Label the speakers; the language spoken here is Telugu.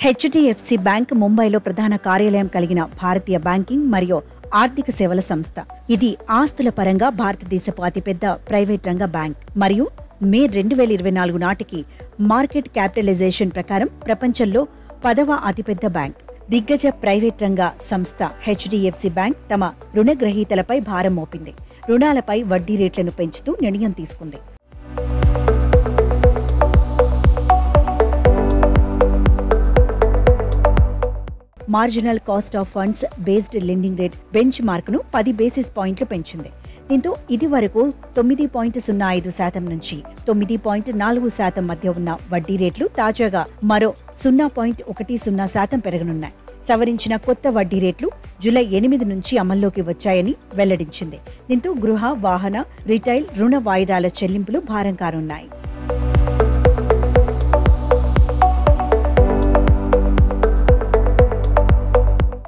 Speaker 1: హెచ్డిఎఫ్సి బ్యాంక్ ముంబైలో ప్రధాన కార్యాలయం కలిగిన భారతీయ బ్యాంకింగ్ మరియు ఆర్థిక సేవల సంస్థ. ఇది ఆస్తుల పరంగా భారతదేశపు అతిపెద్ద ప్రైవేట్ రంగ బ్యాంక్ మరియు మే 2024 నాటికి మార్కెట్ క్యాపిటలైజేషన్ ప్రకారం ప్రపంచంలో 10వ అతిపెద్ద బ్యాంక్. దిగ్గజ ప్రైవేట్ రంగ సంస్థ హెచ్డిఎఫ్సి బ్యాంక్ తమ రుణగ్రహీతలపై భారం మోపింది. రుణాలపై వడ్డీ రేట్లను పెంచుతూ నిర్ణయం తీసుకుంది. Marginal cost of funds based lending rate bench మార్కును 10 బేసిస్ పాయింట్లు పెంచింది. దీంతో ఇది వరకు 9.05% నుంచి 9.40% మధ్య ఉన్న వడ్డీ రేట్లు తాజాగా మరో 0.10% పెరగనున్నాయి. సవరించిన కొత్త వడ్డీ రేట్లు జూలై 8 నుంచి అమల్లోకి వచ్చాయని వెల్లడించింది. దీంతో గృహ, వాహన, రిటైల్ రుణ వాయిదాల చెల్లింపులు భారం కానున్నాయి.